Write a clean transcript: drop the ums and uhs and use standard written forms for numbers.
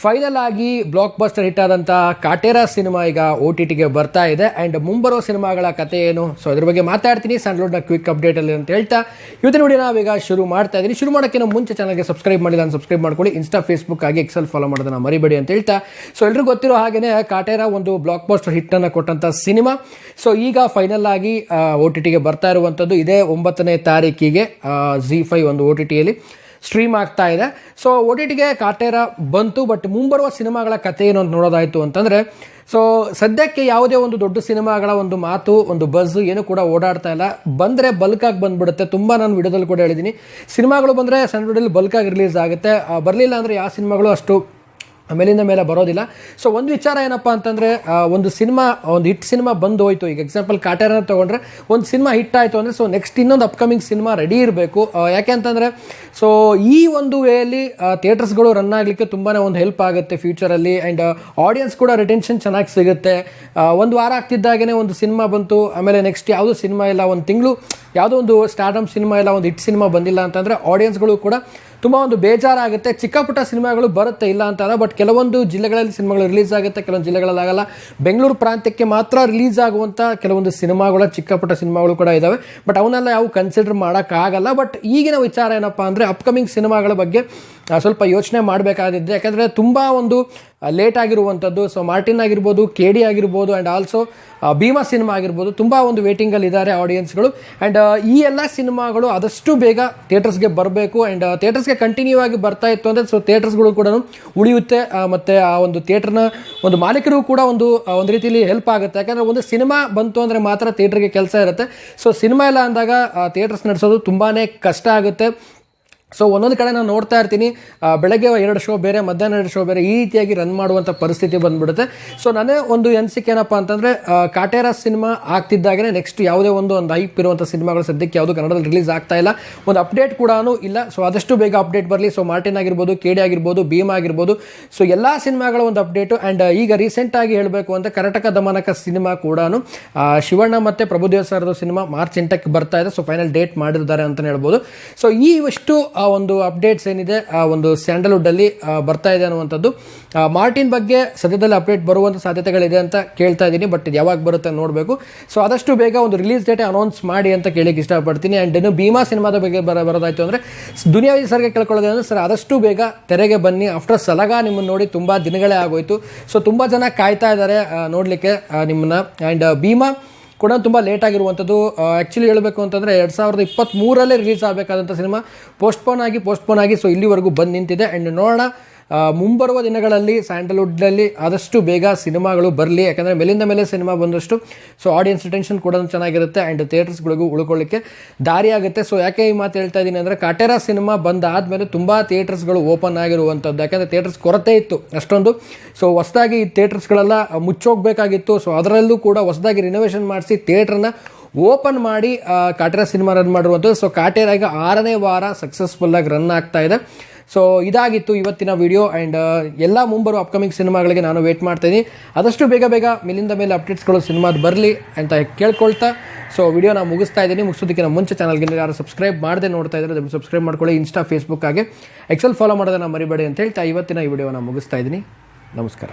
Final ಆಗಿ block buster hit ಆದಂಥ Kaatera cinema ಈಗ OTTಗೆ ಬರ್ತಾ ಇದೆ ಆ್ಯಂಡ್ ಮುಂಬರೋ ಸಿನಿಮಾಗಳ ಕತೆ ಏನು, ಸೊ ಅದ್ರ ಬಗ್ಗೆ ಮಾತಾಡ್ತೀನಿ ಸ್ಯಾಂಡಲ್ವುಡ್ನ ಕ್ವಿಕ್ ಅಪ್ಡೇಟಲ್ಲಿ ಅಂತ ಹೇಳ್ತಾ ಇವತ್ತಿನ ವಿಡಿಯೋ ನಾವೀಗ ಶುರು ಮಾಡ್ತಾ ಇದ್ದೀನಿ. ಶುರು ಮಾಡೋಕ್ಕಿಂತ ಮುಂಚೆ ಚಾನಲ್ಗೆ ಸಬ್ಸ್ಕ್ರೈಬ್ ಮಾಡಿಲ್ಲ ಅಂತ ಸಬ್ಸ್ಕ್ರೈಬ್ ಮಾಡ್ಕೊಳ್ಳಿ, ಇನ್ಸ್ಟಾ ಫೇಸ್ಬುಕ್ ಆಗಿ ಎಕ್ಸೆಲ್ ಫಾಲೋ ಮಾಡೋದನ್ನ ಮರಿಬೇಡಿ ಅಂತ ಹೇಳ್ತಾ, ಸೊ ಎಲ್ರಿಗೂ ಗೊತ್ತಿರೋ ಹಾಗೆಯೇ ಕಾಟೇರ ಒಂದು ಬ್ಲಾಕ್ ಬಸ್ಟರ್ ಹಿಟ್ಟನ್ನು ಕೊಟ್ಟಂಥ ಸಿನಿಮಾ. ಸೊ ಈಗ ಫೈನಲ್ ಆಗಿ OTTಗೆ ಬರ್ತಾ ಇರುವಂಥದ್ದು ಇದೇ 9ನೇ ತಾರೀಕಿಗೆ ZEE5 ಒಂದು OTTಯಲ್ಲಿ ಸ್ಟ್ರೀಮ್ ಆಗ್ತಾ ಇದೆ. ಸೊ OTTಗೆ ಕಾಟೇರ ಬಂತು, ಬಟ್ ಮುಂಬರುವ ಸಿನಿಮಾಗಳ ಕಥೆ ಏನು ಅಂತ ನೋಡೋದಾಯಿತು ಅಂತಂದರೆ, ಸೊ ಸದ್ಯಕ್ಕೆ ಯಾವುದೇ ಒಂದು ದೊಡ್ಡ ಸಿನಿಮಾಗಳ ಒಂದು ಮಾತು, ಒಂದು ಬಸ್ ಏನು ಕೂಡ ಓಡಾಡ್ತಾ ಇಲ್ಲ. ಬಂದರೆ ಬಲ್ಕಾಗಿ ಬಂದ್ಬಿಡುತ್ತೆ. ತುಂಬ ನಾನು ವಿಡಿಯೋದಲ್ಲಿ ಕೂಡ ಹೇಳಿದ್ದೀನಿ, ಸಿನಿಮಾಗಳು ಬಂದರೆ ಸ್ಯಾಂಡಲ್ವುಡಲ್ಲಿ ಬಲ್ಕಾಗಿ ರಿಲೀಸ್ ಆಗುತ್ತೆ, ಬರಲಿಲ್ಲ ಅಂದರೆ ಯಾವ ಸಿನಿಮಾಗಳು ಅಷ್ಟು ಮೇಲಿಂದ ಮೇಲೆ ಬರೋದಿಲ್ಲ. ಸೊ ಒಂದು ವಿಚಾರ ಏನಪ್ಪ ಅಂತಂದರೆ, ಒಂದು ಹಿಟ್ ಸಿನಿಮಾ ಬಂದು ಹೋಯ್ತು. ಈಗ ಎಕ್ಸಾಂಪಲ್ ಕಾಟೇರನ ತೊಗೊಂಡ್ರೆ ಒಂದು ಸಿನಿಮಾ ಹಿಟ್ ಆಯಿತು ಅಂದರೆ, ಸೊ ನೆಕ್ಸ್ಟ್ ಇನ್ನೊಂದು ಅಪ್ಕಮಿಂಗ್ ಸಿನಿಮಾ ರೆಡಿ ಇರಬೇಕು. ಯಾಕೆ ಅಂತಂದರೆ, ಸೊ ಈ ಒಂದು ವೇಯಲ್ಲಿ ಥಿಯೇಟರ್ಸ್ಗಳು ರನ್ ಆಗಲಿಕ್ಕೆ ತುಂಬಾ ಒಂದು ಹೆಲ್ಪ್ ಆಗುತ್ತೆ ಫ್ಯೂಚರಲ್ಲಿ. ಆ್ಯಂಡ್ ಆಡಿಯನ್ಸ್ ಕೂಡ ರಿಟೆನ್ಷನ್ ಚೆನ್ನಾಗಿ ಸಿಗುತ್ತೆ. ಒಂದು ವಾರ ಆಗ್ತಿದ್ದಾಗೇ ಒಂದು ಸಿನಿಮಾ ಬಂತು, ಆಮೇಲೆ ನೆಕ್ಸ್ಟ್ ಯಾವುದೂ ಸಿನಿಮಾ ಇಲ್ಲ, ಒಂದು ತಿಂಗಳು ಯಾವುದೋ ಒಂದು ಸ್ಟಾರ್ಡಮ್ ಸಿನಿಮಾ ಇಲ್ಲ, ಒಂದು ಹಿಟ್ ಸಿನಿಮಾ ಬಂದಿಲ್ಲ ಅಂತಂದರೆ ಆಡಿಯನ್ಸ್ಗಳು ಕೂಡ ತುಂಬ ಒಂದು ಬೇಜಾರಾಗುತ್ತೆ. ಚಿಕ್ಕ ಪುಟ್ಟ ಸಿನಿಮಾಗಳು ಬರುತ್ತೆ, ಇಲ್ಲ ಅಂತಲ್ಲ, ಬಟ್ ಕೆಲವೊಂದು ಜಿಲ್ಲೆಗಳಲ್ಲಿ ಸಿನಿಮಾಗಳು ರಿಲೀಸ್ ಆಗುತ್ತೆ, ಕೆಲವೊಂದು ಜಿಲ್ಲೆಗಳಲ್ಲಿ ಆಗಲ್ಲ. ಬೆಂಗಳೂರು ಪ್ರಾಂತ್ಯಕ್ಕೆ ಮಾತ್ರ ರಿಲೀಸ್ ಆಗುವಂಥ ಕೆಲವೊಂದು ಸಿನಿಮಾಗಳು, ಚಿಕ್ಕ ಪುಟ್ಟ ಸಿನಿಮಾಗಳು ಕೂಡ ಇದ್ದಾವೆ, ಬಟ್ ಅವನ್ನೆಲ್ಲ ಯಾವ ಕನ್ಸಿಡರ್ ಮಾಡೋಕ್ಕಾಗಲ್ಲ. ಬಟ್ ಈಗಿನ ವಿಚಾರ ಏನಪ್ಪ ಅಂದರೆ, ಅಪ್ಕಮಿಂಗ್ ಸಿನಿಮಾಗಳ ಬಗ್ಗೆ ಸ್ವಲ್ಪ ಯೋಚನೆ ಮಾಡಬೇಕಾದಿದೆ. ಯಾಕಂದರೆ ತುಂಬ ಒಂದು ಲೇಟ್ ಆಗಿರುವಂಥದ್ದು. ಸೊ ಮಾರ್ಟಿನ್ ಆಗಿರ್ಬೋದು, KD ಆಗಿರ್ಬೋದು, ಆ್ಯಂಡ್ ಆಲ್ಸೋ ಭೀಮಾ ಸಿನಿಮಾ ಆಗಿರ್ಬೋದು, ತುಂಬ ಒಂದು ವೇಟಿಂಗಲ್ಲಿ ಇದ್ದಾರೆ ಆಡಿಯನ್ಸ್ಗಳು. ಆ್ಯಂಡ್ ಈ ಎಲ್ಲ ಸಿನಿಮಾಗಳು ಆದಷ್ಟು ಬೇಗ ಥಿಯೇಟರ್ಸ್ಗೆ ಬರಬೇಕು. ಆ್ಯಂಡ್ ಥಿಯೇಟರ್ಸ್ಗೆ ಕಂಟಿನ್ಯೂ ಆಗಿ ಬರ್ತಾ ಇತ್ತು ಅಂದರೆ, ಸೊ ಥಿಯೇಟರ್ಸ್ಗಳು ಕೂಡ ಉಳಿಯುತ್ತೆ, ಮತ್ತು ಆ ಒಂದು ಥಿಯೇಟರ್ನ ಒಂದು ಮಾಲೀಕರಿಗೂ ಕೂಡ ಒಂದು ರೀತಿಯಲ್ಲಿ ಹೆಲ್ಪ್ ಆಗುತ್ತೆ. ಯಾಕಂದರೆ ಒಂದು ಸಿನಿಮಾ ಬಂತು ಅಂದರೆ ಮಾತ್ರ ಥಿಯೇಟರ್ಗೆ ಕೆಲಸ ಇರುತ್ತೆ. ಸೊ ಸಿನಿಮಾ ಇಲ್ಲ ಅಂದಾಗ ಥಿಯೇಟರ್ಸ್ ನಡೆಸೋದು ತುಂಬಾ ಕಷ್ಟ ಆಗುತ್ತೆ. ಸೊ ಒಂದೊಂದು ಕಡೆ ನಾನು ನೋಡ್ತಾ ಇರ್ತೀನಿ, ಬೆಳಗ್ಗೆ 2 ಶೋ ಬೇರೆ, ಮಧ್ಯಾಹ್ನ 2 ಶೋ ಬೇರೆ, ಈ ರೀತಿಯಾಗಿ ರನ್ ಮಾಡುವಂಥ ಪರಿಸ್ಥಿತಿ ಬಂದ್ಬಿಡುತ್ತೆ. ಸೊ ನಾನೇ ಒಂದು ಅನಿಸಿಕೆ ಏನಪ್ಪ ಅಂತಂದರೆ, ಕಾಟೇರ ಸಿನಿಮಾ ಆಗ್ತಿದ್ದಾಗೇ ನೆಕ್ಸ್ಟ್ ಯಾವುದೇ ಒಂದು ಹೈಪ್ ಇರುವಂಥ ಸಿನಿಮಾಗಳು ಸದ್ಯಕ್ಕೆ ಯಾವುದು ಕನ್ನಡದಲ್ಲಿ ರಿಲೀಸ್ ಆಗ್ತಾ ಇಲ್ಲ, ಒಂದು ಅಪ್ಡೇಟ್ ಕೂಡ ಇಲ್ಲ. ಸೊ ಆದಷ್ಟು ಬೇಗ ಅಪ್ಡೇಟ್ ಬರಲಿ. ಸೊ ಮಾರ್ಟಿನ್ ಆಗಿರ್ಬೋದು, KD ಆಗಿರ್ಬೋದು, ಭೀಮಾ ಆಗಿರ್ಬೋದು, ಸೊ ಎಲ್ಲ ಸಿನಿಮಾಗಳ ಒಂದು ಅಪ್ಡೇಟು. ಆ್ಯಂಡ್ ಈಗ ರೀಸೆಂಟಾಗಿ ಹೇಳಬೇಕು ಅಂತ ಕರ್ನಾಟಕ ದಮನಕ ಸಿನಿಮಾ ಕೂಡ ಶಿವಣ್ಣ ಮತ್ತು ಪ್ರಭುದೇವ ಸರ್ದು ಸಿನಿಮಾ ಮಾರ್ಚ್ 8ಕ್ಕೆ ಬರ್ತಾ ಇದೆ. ಸೊ ಫೈನಲ್ ಡೇಟ್ ಮಾಡಿದ್ದಾರೆ ಅಂತಲೇ ಹೇಳ್ಬೋದು. ಸೊ ಇಷ್ಟು ಒಂದು ಅಪ್ಡೇಟ್ಸ್ ಏನಿದೆ ಒಂದು ಸ್ಯಾಂಡಲ್ವುಡ್ಡಲ್ಲಿ ಬರ್ತಾ ಇದೆ ಅನ್ನುವಂಥದ್ದು. ಮಾರ್ಟಿನ್ ಬಗ್ಗೆ ಸದ್ಯದಲ್ಲಿ ಅಪ್ಡೇಟ್ ಬರುವಂಥ ಸಾಧ್ಯತೆಗಳಿದೆ ಅಂತ ಕೇಳ್ತಾ ಇದ್ದೀನಿ, ಬಟ್ ಇದು ಯಾವಾಗ ಬರುತ್ತೆ ನೋಡಬೇಕು. ಸೊ ಆದಷ್ಟು ಬೇಗ ಒಂದು ರಿಲೀಸ್ ಡೇಟ್ ಅನೌನ್ಸ್ ಮಾಡಿ ಅಂತ ಕೇಳಕ್ಕೆ ಇಷ್ಟಪಡ್ತೀನಿ. ಆ್ಯಂಡ್ ಇನ್ನು ಭೀಮಾ ಸಿನಿಮಾದ ಬಗ್ಗೆ ಬರೋದಾಯಿತು ಅಂದರೆ, ದುನಿಯಾವಿ ಸರ್ಗೆ ಕೇಳ್ಕೊಳ್ಳೋದಂದ್ರೆ, ಸರ್ ಆದಷ್ಟು ಬೇಗ ತೆರೆಗೆ ಬನ್ನಿ. ಆಫ್ಟರ್ ಸಲಗ ನಿಮ್ಮನ್ನು ನೋಡಿ ತುಂಬ ದಿನಗಳೇ ಆಗೋಯ್ತು. ಸೊ ತುಂಬ ಜನ ಕಾಯ್ತಾ ಇದ್ದಾರೆ ನೋಡಲಿಕ್ಕೆ ನಿಮ್ಮನ್ನ. ಆ್ಯಂಡ್ ಭೀಮಾ ಕೂಡ ತುಂಬ ಲೇಟ್ ಆಗಿರುವಂಥದ್ದು. ಆ್ಯಕ್ಚುಲಿ ಹೇಳಬೇಕು ಅಂತಂದರೆ 2023ರಲ್ಲೇ ರಿಲೀಸ್ ಆಗಬೇಕಾದಂಥ ಸಿನಿಮಾ ಪೋಸ್ಟ್ಪೋನ್ ಆಗಿ ಸೊ ಇಲ್ಲಿವರೆಗೂ ಬಂದು ನಿಂತಿದೆ. ಆ್ಯಂಡ್ ನೋಡೋಣ ಮುಂಬರುವ ದಿನಗಳಲ್ಲಿ ಸ್ಯಾಂಡಲ್ವುಡ್ನಲ್ಲಿ ಆದಷ್ಟು ಬೇಗ ಸಿನಿಮಾಗಳು ಬರಲಿ. ಯಾಕಂದರೆ ಮೇಲಿಂದ ಮೇಲೆ ಸಿನಿಮಾ ಬಂದಷ್ಟು ಸೊ ಆಡಿಯನ್ಸ್ ರಿಟೆನ್ಷನ್ ಕೂಡ ಚೆನ್ನಾಗಿರುತ್ತೆ, ಆ್ಯಂಡ್ ಥಿಯೇಟರ್ಸ್ಗಳಿಗೂ ಉಳ್ಕೊಳ್ಳಿಕ್ಕೆ ದಾರಿ ಆಗುತ್ತೆ. ಸೊ ಯಾಕೆ ಈ ಮಾತು ಹೇಳ್ತಾ ಇದ್ದೀನಿ ಅಂದರೆ, ಕಾಟೇರ ಸಿನಿಮಾ ಬಂದಾದಮೇಲೆ ತುಂಬ ಥಿಯೇಟರ್ಸ್ಗಳು ಓಪನ್ ಆಗಿರುವಂಥದ್ದು. ಯಾಕಂದರೆ ಥಿಯೇಟರ್ಸ್ ಕೊರತೆ ಇತ್ತು ಅಷ್ಟೊಂದು. ಸೊ ಹೊಸದಾಗಿ ಈ ಥಿಯೇಟರ್ಸ್ಗಳೆಲ್ಲ ಮುಚ್ಚೋಗ್ಬೇಕಾಗಿತ್ತು. ಸೊ ಅದರಲ್ಲೂ ಕೂಡ ಹೊಸದಾಗಿ ರಿನೋವೇಷನ್ ಮಾಡಿಸಿ ಥಿಯೇಟ್ರನ್ನ ಓಪನ್ ಮಾಡಿ ಕಾಟೇರ ಸಿನಿಮಾ ರನ್ ಮಾಡಿರುವಂಥದ್ದು. ಸೊ ಕಾಟೇರ ಈಗ 6ನೇ ವಾರ ಸಕ್ಸಸ್ಫುಲ್ಲಾಗಿ ರನ್ ಆಗ್ತಾ ಇದೆ. ಸೊ ಇದಾಗಿತ್ತು ಇವತ್ತಿನ ವಿಡಿಯೋ. ಆ್ಯಂಡ್ ಎಲ್ಲ ಮುಂಬರುವ ಅಪ್ಕಮಿಂಗ್ ಸಿನಿಮಾಗಳಿಗೆ ನಾನು ವೇಟ್ ಮಾಡ್ತಾಯಿದ್ದೀನಿ. ಆದಷ್ಟು ಬೇಗ ಮೇಲಿಂದ ಮೇಲೆ ಅಪ್ಡೇಟ್ಸ್ಗಳು ಸಿನಿಮಾದ ಬರಲಿ ಅಂತ ಕೇಳ್ಕೊಳ್ತಾ ಸೊ ವಿಡಿಯೋನ ಮುಗಿಸ್ತಾ ಇದ್ದೀನಿ. ಮುಗಿಸೋದಕ್ಕಿಂತ ಮುಂಚೆ ಚಾನಲ್ಗೆ ಯಾರು ಸಬ್ಸ್ಕ್ರೈಬ್ ಮಾಡದೆ ನೋಡ್ತಾ ಇದ್ದಾರೆ ಸಬ್ಸ್ಕ್ರೈಬ್ ಮಾಡ್ಕೊಳ್ಳಿ, ಇನ್ಸ್ಟಾ ಫೇಸ್ಬುಕ್ ಹಾಗೆ ಎಕ್ಸೆಲ್ ಫಾಲೋ ಮಾಡೋದನ್ನು ಮರಿಬೇಡಿ ಅಂತ ಹೇಳ್ತಾ ಇವತ್ತಿನ ಈ ವಿಡಿಯೋನ ಮುಗಿಸ್ತಾ ಇದ್ದೀನಿ. ನಮಸ್ಕಾರ.